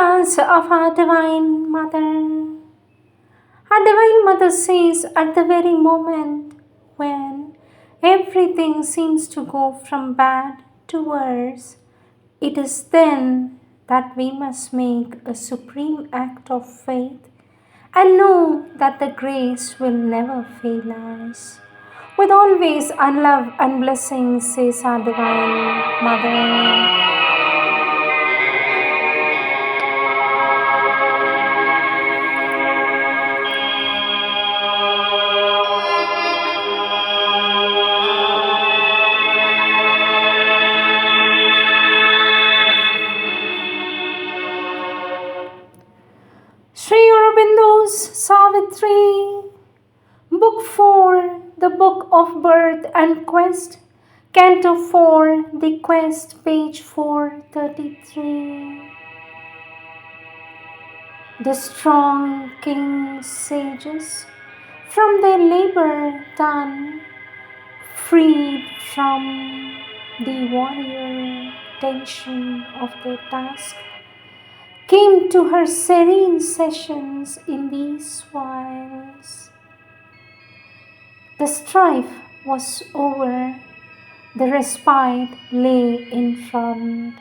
mantras of our Divine Mother. Our Divine Mother says at the very moment when everything seems to go from bad to worse, it is then that we must make a supreme act of faith and know that the grace will never fail us. With always and love and blessings, says our Divine Mother. Sri Aurobindo's Savitri, Book 4, the Book of Birth and Quest, Canto 4, The Quest, page 433. The strong king's sages, from their labor done, freed from the warrior tension of their task, came to her serene sessions in these whiles. The strife was over, the respite lay in front.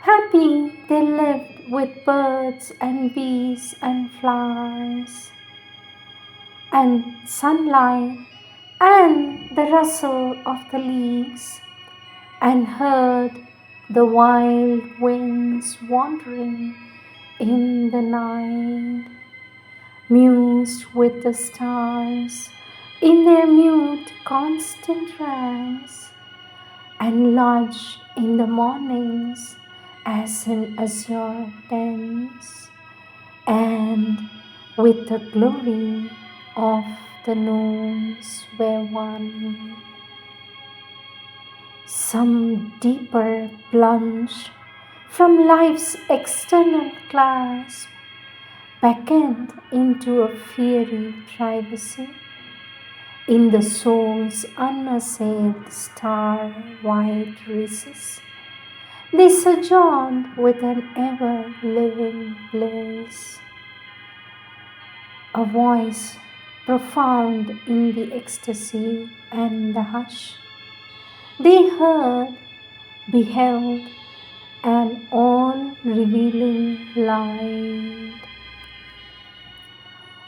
Happy they lived with birds and bees and flowers, and sunlight and the rustle of the leaves, and heard the wild winds wandering in the night, mused with the stars in their mute constant ranks, and lodged in the mornings as in azure tents, and with the glory of the noons were one. Some deeper plunge from life's external clasp beckoned into a fiery privacy in the soul's unassailed star-white recess. They sojourned with an ever-living bliss. A voice profound in the ecstasy and the hush, they heard, beheld, an all-revealing light.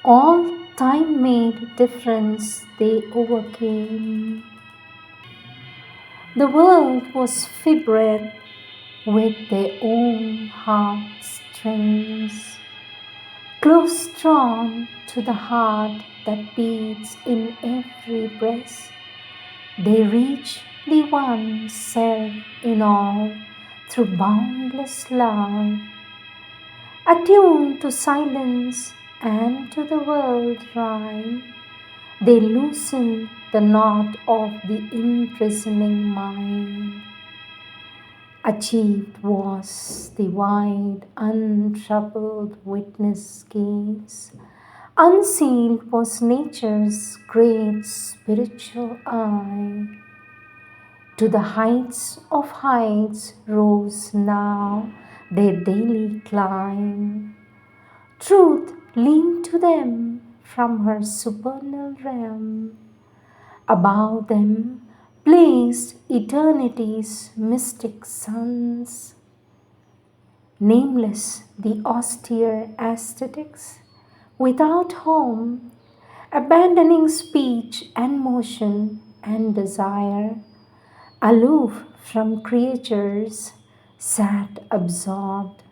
All time-made difference they overcame. The world was vibrant with their own heartstrings, close drawn to the heart that beats in every breast. They reach the one self in all through boundless love, attuned to silence and to the world rhyme. They loosen the knot of the imprisoning mind. Achieved was the wide, untroubled witness gaze. Unsealed was nature's great spiritual eye. To the heights of heights rose now their daily climb. Truth leaned to them from her supernal realm. Above them blazed eternity's mystic suns. Nameless the austere ascetics, without home, abandoning speech and motion and desire, aloof from creatures, sat absorbed,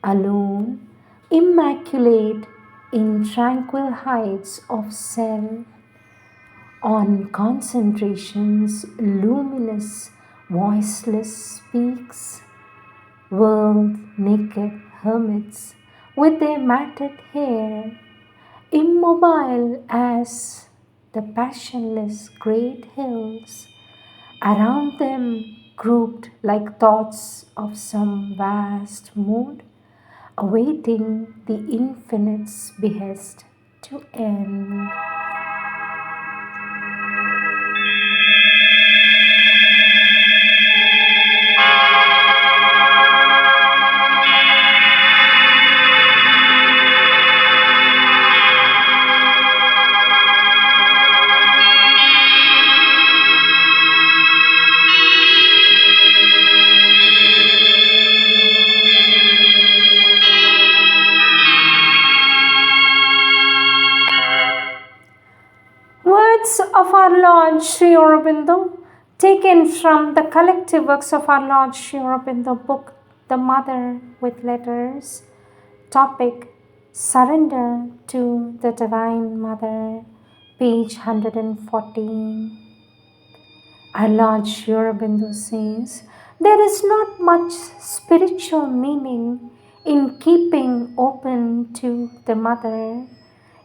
alone, immaculate in tranquil heights of self. On concentration's luminous, voiceless peaks, world-naked hermits with their matted hair, immobile as the passionless great hills, around them grouped like thoughts of some vast mood, awaiting the infinite's behest to end. words of our Lord Sri Aurobindo, taken from the collective works of our Lord Sri Aurobindo book, The Mother with Letters. Topic: Surrender to the Divine Mother, page 114. Our Lord Sri Aurobindo says, there is not much spiritual meaning in keeping open to the Mother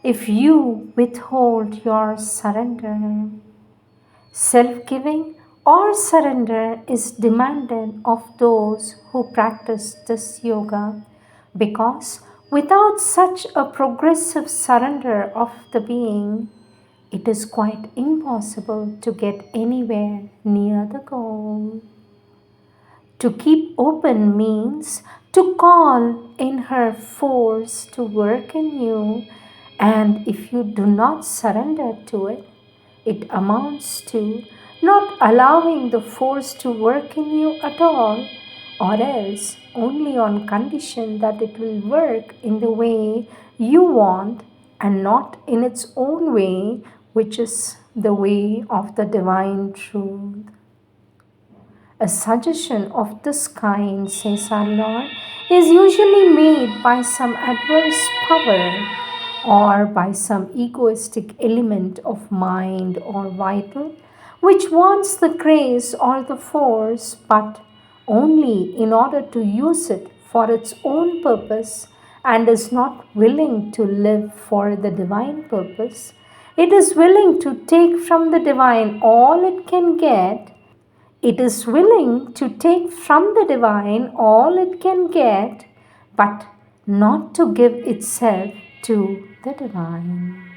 if you withhold your surrender. Self-giving or surrender is demanded of those who practice this yoga, because without such a progressive surrender of the being, it is quite impossible to get anywhere near the goal. To keep open means to call in her force to work in you, and if you do not surrender to it, it amounts to not allowing the force to work in you at all, or else only on condition that it will work in the way you want and not in its own way, which is the way of the divine truth. A suggestion of this kind, says our Lord, is usually made by some adverse power or by some egoistic element of mind or vital, which wants the grace or the force, but only in order to use it for its own purpose, and is not willing to live for the divine purpose. It is willing to take from the divine all it can get. It is willing to take from the divine all it can get, but not to give itself to the divine.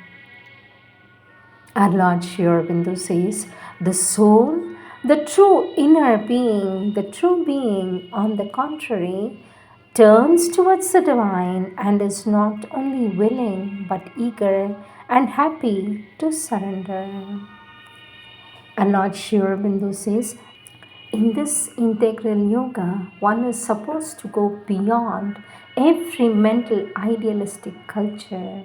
Our Lord Sri Aurobindo says, the soul, the true inner being, the true being, on the contrary, turns towards the divine and is not only willing but eager and happy to surrender. Our Lord Sri Aurobindo says, in this integral yoga, one is supposed to go beyond every mental idealistic culture.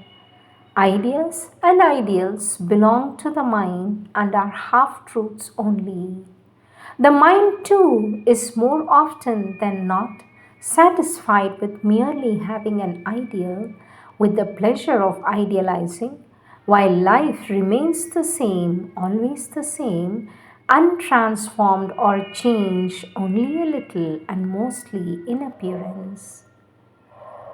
Ideas and ideals belong to the mind and are half-truths only. The mind too is more often than not satisfied with merely having an ideal, with the pleasure of idealizing, while life remains the same, always the same, untransformed or changed only a little and mostly in appearance.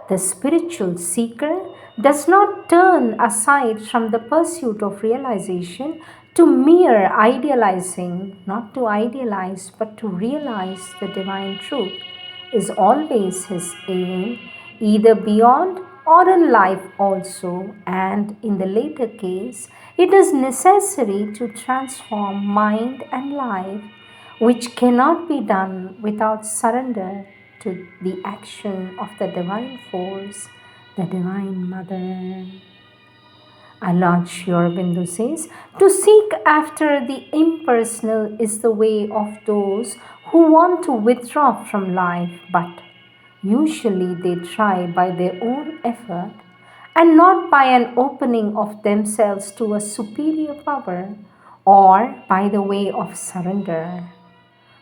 The spiritual seeker does not turn aside from the pursuit of realization to mere idealizing, not to idealize but to realize the divine truth is always his aim, either beyond or in life also, and in the later case, it is necessary to transform mind and life, which cannot be done without surrender to the action of the divine force, the Divine Mother. Our Lord Sri Aurobindo says, to seek after the impersonal is the way of those who want to withdraw from life, but usually they try by their own effort and not by an opening of themselves to a superior power or by the way of surrender.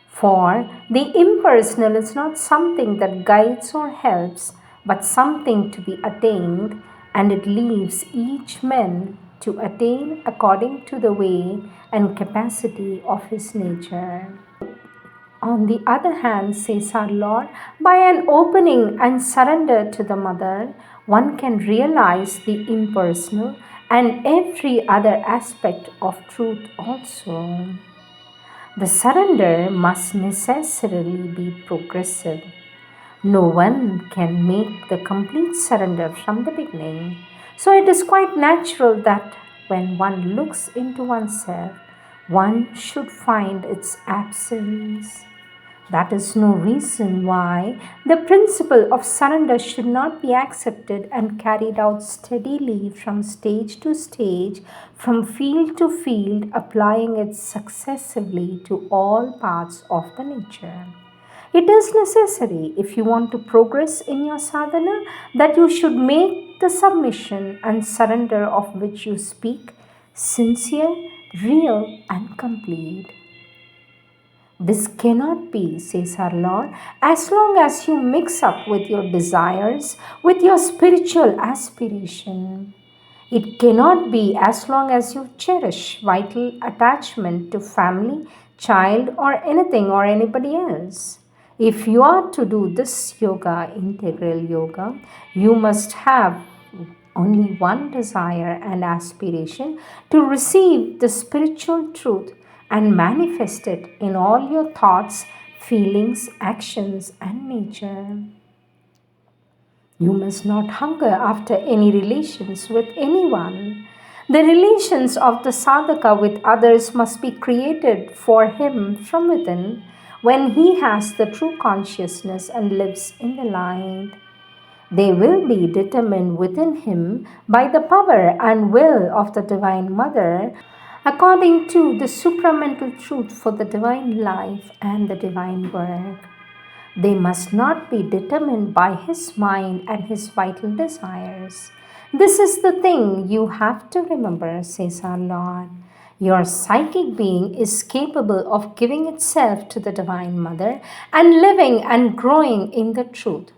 For the impersonal is not something that guides or helps, but something to be attained, and it leaves each man to attain according to the way and capacity of his nature. On the other hand, says our Lord, by an opening and surrender to the Mother, one can realize the impersonal and every other aspect of truth also. The surrender must necessarily be progressive. No one can make the complete surrender from the beginning. So it is quite natural that when one looks into oneself, one should find its absence. That is no reason why the principle of surrender should not be accepted and carried out steadily from stage to stage, from field to field, applying it successively to all parts of the nature. It is necessary, if you want to progress in your sadhana, that you should make the submission and surrender of which you speak sincere real and complete. This cannot be, says our Lord, as long as you mix up with your desires, with your spiritual aspiration. It cannot be as long as you cherish vital attachment to family, child, or anything or anybody else. If you are to do this yoga, integral yoga, you must have only one desire and aspiration to receive the spiritual truth and manifest it in all your thoughts, feelings, actions, and nature. You must not hunger after any relations with anyone. The relations of the sadhaka with others must be created for him from within when he has the true consciousness and lives in the light. They will be determined within him by the power and will of the Divine Mother according to the supramental truth for the divine life and the divine work. They must not be determined by his mind and his vital desires. This is the thing you have to remember, says our Lord. Your psychic being is capable of giving itself to the Divine Mother and living and growing in the truth.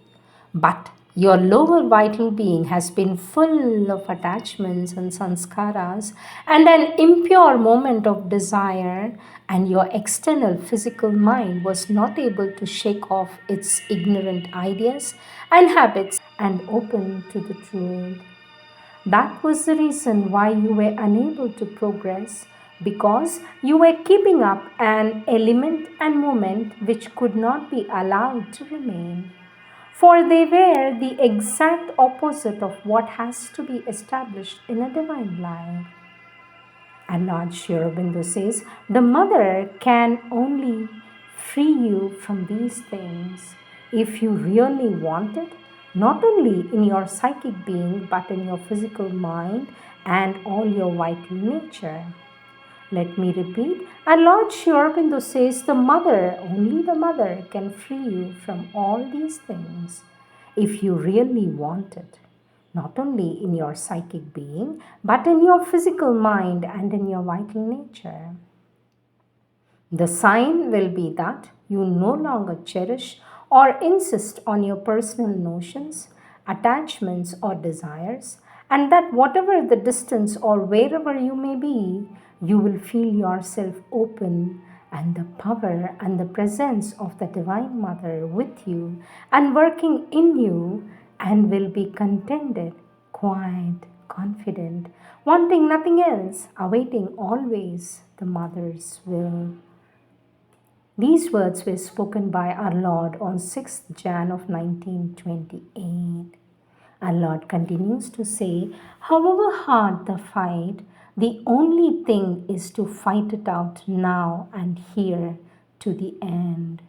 But your lower vital being has been full of attachments and sanskaras and an impure moment of desire, and your external physical mind was not able to shake off its ignorant ideas and habits and open to the truth. That was the reason why you were unable to progress, because you were keeping up an element and moment which could not be allowed to remain. For they were the exact opposite of what has to be established in a divine life. And Lord Aurobindo says, the mother can only free you from these things if you really want it, not only in your psychic being, but in your physical mind and all your vital nature. Let me repeat, and Lord Aurobindo says the mother, only the mother can free you from all these things if you really want it, not only in your psychic being, but in your physical mind and in your vital nature. The sign will be that you no longer cherish or insist on your personal notions, attachments, or desires, and that whatever the distance or wherever you may be, you will feel yourself open and the power and the presence of the Divine Mother with you and working in you, and will be contented, quiet, confident, wanting nothing else, awaiting always the Mother's will. These words were spoken by our Lord on 6th Jan of 1928. Our Lord continues to say, however hard the fight, the only thing is to fight it out now and here to the end.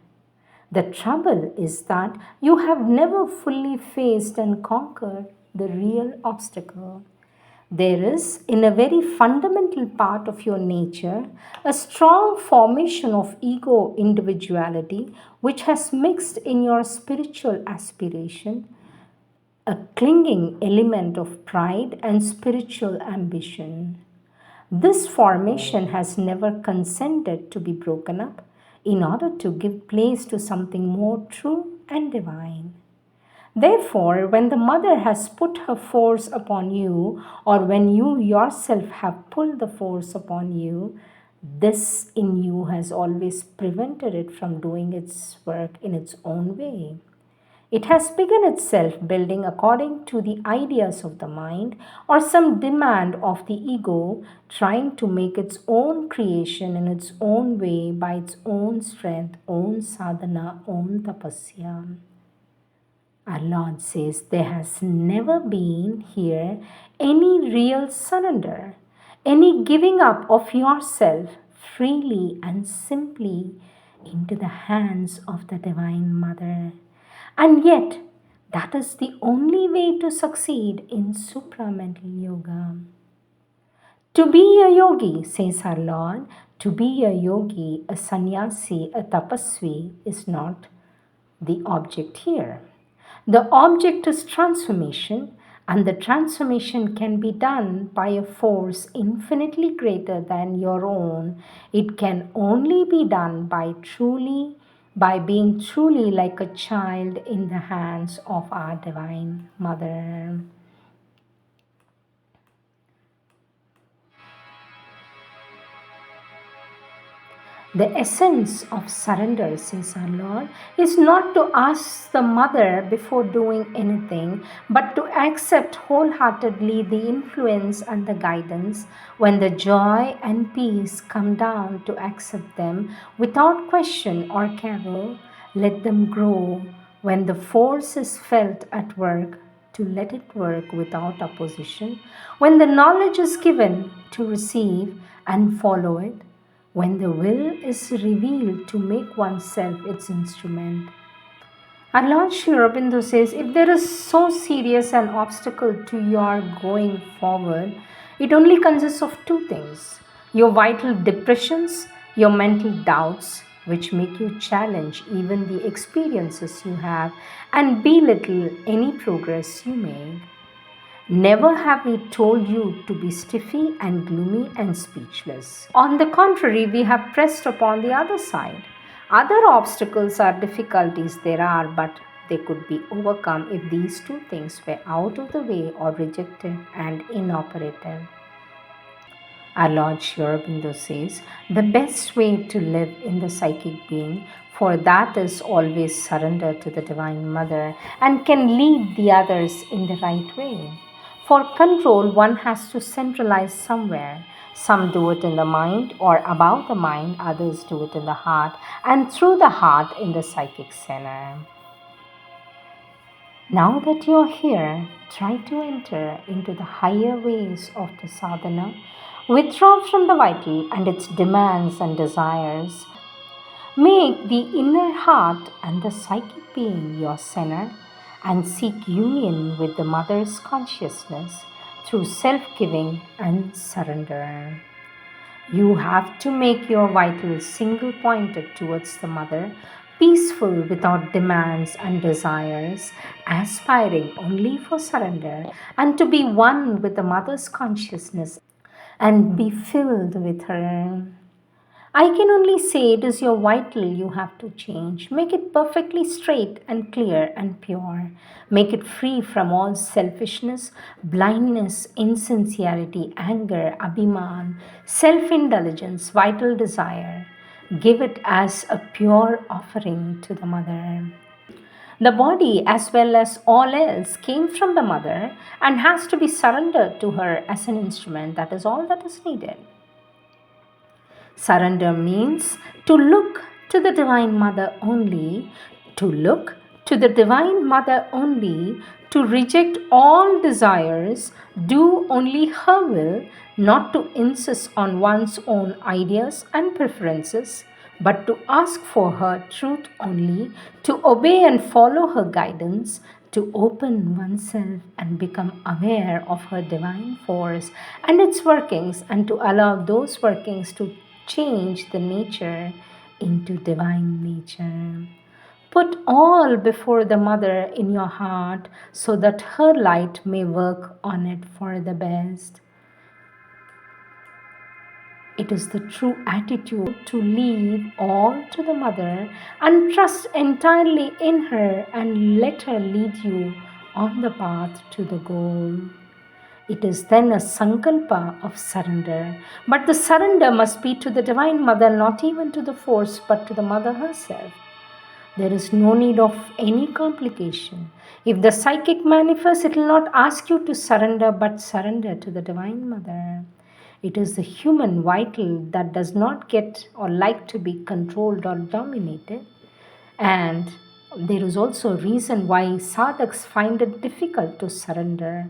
The trouble is that you have never fully faced and conquered the real obstacle. There is, in a very fundamental part of your nature, a strong formation of ego individuality which has mixed in your spiritual aspiration a clinging element of pride and spiritual ambition. This formation has never consented to be broken up in order to give place to something more true and divine. Therefore, when the mother has put her force upon you, or when you yourself have pulled the force upon you, this in you has always prevented it from doing its work in its own way. It has begun itself building according to the ideas of the mind or some demand of the ego, trying to make its own creation in its own way by its own strength, own sadhana, own tapasya. Our Lord says there has never been here any real surrender, any giving up of yourself freely and simply into the hands of the Divine Mother. And yet, that is the only way to succeed in supramental yoga. To be a yogi, says our Lord, to be a yogi, a sannyasi, a tapasvi is not the object here. The object is transformation, And the transformation can be done by a force infinitely greater than your own. It can only be done by being truly like a child in the hands of our Divine Mother. The essence of surrender, says our Lord, is not to ask the mother before doing anything, but to accept wholeheartedly the influence and the guidance. When the joy and peace come down, to accept them without question or cavil, let them grow. When the force is felt at work, to let it work without opposition. When the knowledge is given, to receive and follow it. When the will is revealed, to make oneself its instrument. Our Lord Sri Aurobindo says, if there is so serious an obstacle to your going forward, it only consists of two things: your vital depressions, your mental doubts, which make you challenge even the experiences you have and belittle any progress you make. Never have we told you to be stiffy and gloomy and speechless. On the contrary, we have pressed upon the other side. Other obstacles or difficulties there are, but they could be overcome if these two things were out of the way or rejected and inoperative. Our Lord Sri Aurobindo says, the best way to live in the psychic being, for that is always surrender to the Divine Mother and can lead the others in the right way. For control, one has to centralize somewhere. Some do it in the mind or about the mind, others do it in the heart, and through the heart in the psychic center. Now that you are here, try to enter into the higher ways of the sadhana. Withdraw from the vital and its demands and desires. Make the inner heart and the psychic being your center and seek union with the Mother's consciousness through self-giving and surrender. You have to make your vitals single-pointed towards the Mother, peaceful without demands and desires, aspiring only for surrender, and to be one with the Mother's consciousness and be filled with her. I can only say it is your vital you have to change. Make it perfectly straight and clear and pure. Make it free from all selfishness, blindness, insincerity, anger, abhiman, self-indulgence, vital desire. Give it as a pure offering to the Mother. The body, as well as all else, came from the Mother and has to be surrendered to her as an instrument. That is all that is needed. Surrender means to look to the Divine Mother only, to look to the Divine Mother only, to reject all desires, do only her will, not to insist on one's own ideas and preferences, but to ask for her truth only, to obey and follow her guidance, to open oneself and become aware of her divine force and its workings, and to allow those workings to change the nature into divine nature. Put all before the Mother in your heart so that her light may work on it for the best. It is the true attitude to leave all to the Mother and trust entirely in her and let her lead you on the path to the goal. It is then a sankalpa of surrender. But the surrender must be to the Divine Mother, not even to the force, but to the Mother herself. There is no need of any complication. If the psychic manifests, it will not ask you to surrender, but surrender to the Divine Mother. It is the human vital that does not get or like to be controlled or dominated. And there is also a reason why sadhaks find it difficult to surrender.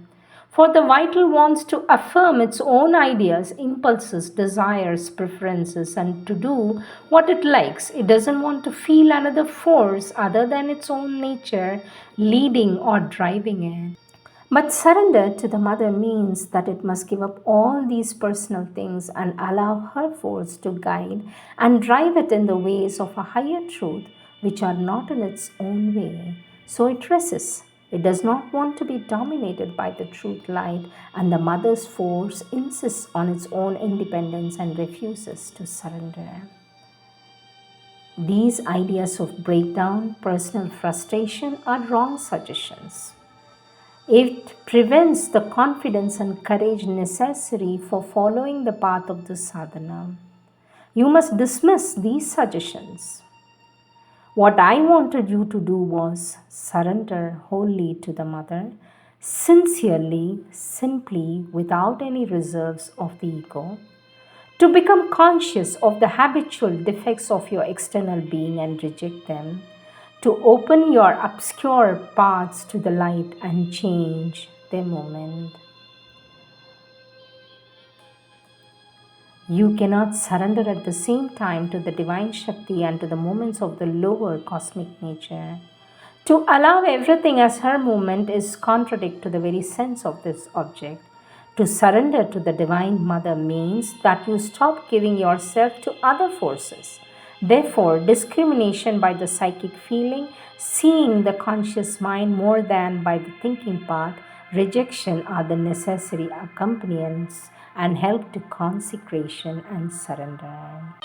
For the vital wants to affirm its own ideas, impulses, desires, preferences, and to do what it likes. It doesn't want to feel another force other than its own nature leading or driving it. But surrender to the Mother means that it must give up all these personal things and allow her force to guide and drive it in the ways of a higher truth, which are not in its own way. So it resists. It does not want to be dominated by the truth light, and the mother's force insists on its own independence and refuses to surrender. These ideas of breakdown, personal frustration are wrong suggestions. It prevents the confidence and courage necessary for following the path of the sadhana. You must dismiss these suggestions. What I wanted you to do was surrender wholly to the Mother, sincerely, simply, without any reserves of the ego, to become conscious of the habitual defects of your external being and reject them, to open your obscure paths to the light and change their moment. You cannot surrender at the same time to the divine Shakti and to the moments of the lower cosmic nature. To allow everything as her movement is contradict to the very sense of this object. To surrender to the Divine Mother means that you stop giving yourself to other forces. Therefore, discrimination by the psychic feeling, seeing the conscious mind more than by the thinking part, rejection are the necessary accompaniments and help to consecration and surrender.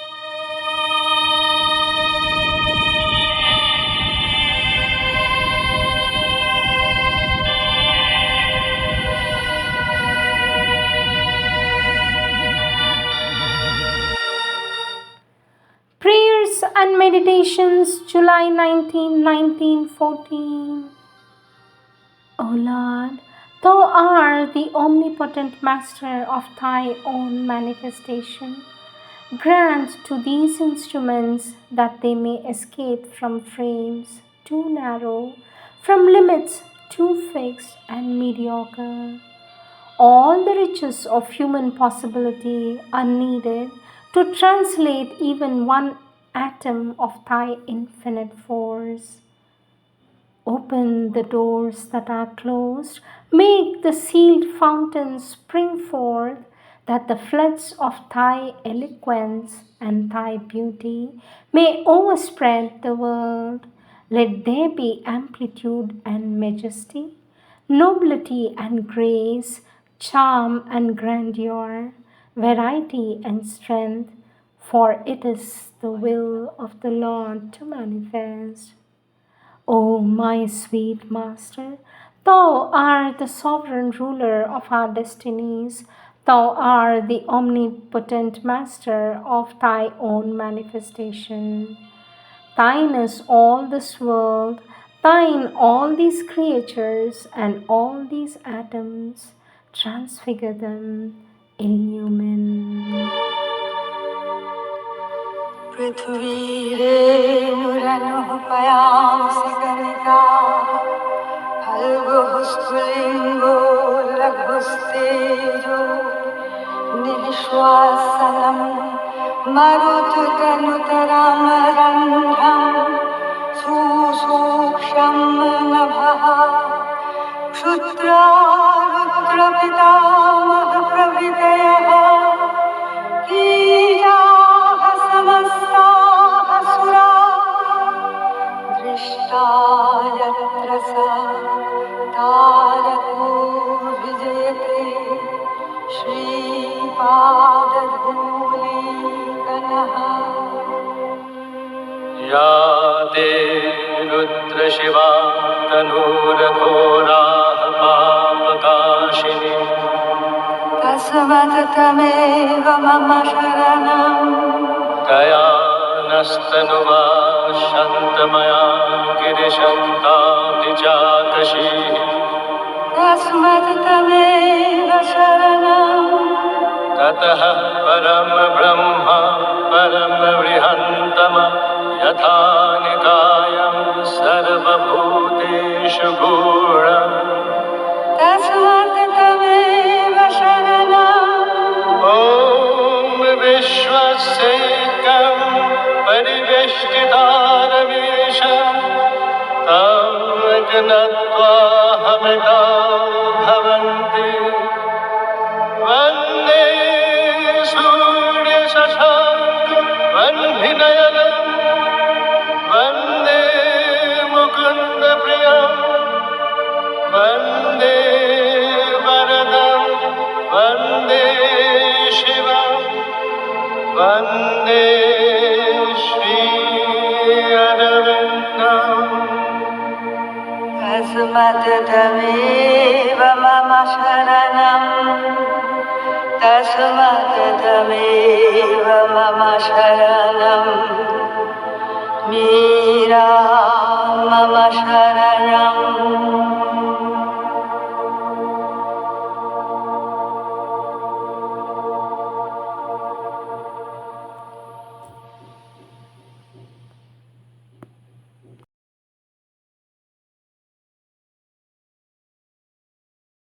Prayers and Meditations, July 19, 1914. O Lord, Thou art the omnipotent Master of Thy own manifestation. Grant to these instruments that they may escape from frames too narrow, from limits too fixed and mediocre. All the riches of human possibility are needed to translate even one atom of Thy infinite force. Open the doors that are closed, make the sealed fountains spring forth, that the floods of Thy eloquence and Thy beauty may overspread the world. Let there be amplitude and majesty, nobility and grace, charm and grandeur, variety and strength, for it is the will of the Lord to manifest. O my sweet Master, Thou art the sovereign ruler of our destinies. Thou art the omnipotent Master of Thy own manifestation. Thine is all this world, Thine all these creatures and all these atoms. Transfigure them, illumine. पृथ्वी रेणुरनुपयांसि कनिका फल्गुः स्फुलिङ्गो लघुस्तेजो निःश्वासनं मरुततनुतरामरन्ध्रं सुसूक्ष्मं नभः क्षुद्रारुद्रपितामहप्रभृतयः कीटाः समस्ताः सुराः दृष्टा यत्र सा तारको विजयते श्रीपादधूलीकणः या ते रुद्रशिवा तनूरघोराः पापकाशिनी तस्मत्तमेव मम शरणम् तया नस्तनुवा शन्तमया गिरिशन्ताब्धिचाकशीः तस्मत्तमेव शरणम् ततः परं ब्रह्म परं बृहन्तम यथा निकायं सर्वभूतेषु गूढम् तस्मत्तमेव शरणम् ॐ विश्वस्यैकं परिवेष्टितारमीश तं ज्ञत्वा हमितां भवन्ति वन्दे सूर्यशशाङ्कवह्निनयनं वन्दे मुकुन्दप्रियम् Vande Varadam, Vande Shivam, Vande Shri Aurobindo. Tasmat Tameva Mama Sharanam, Tasmat Tameva Mama Sharanam, Mira Mama Sharanam.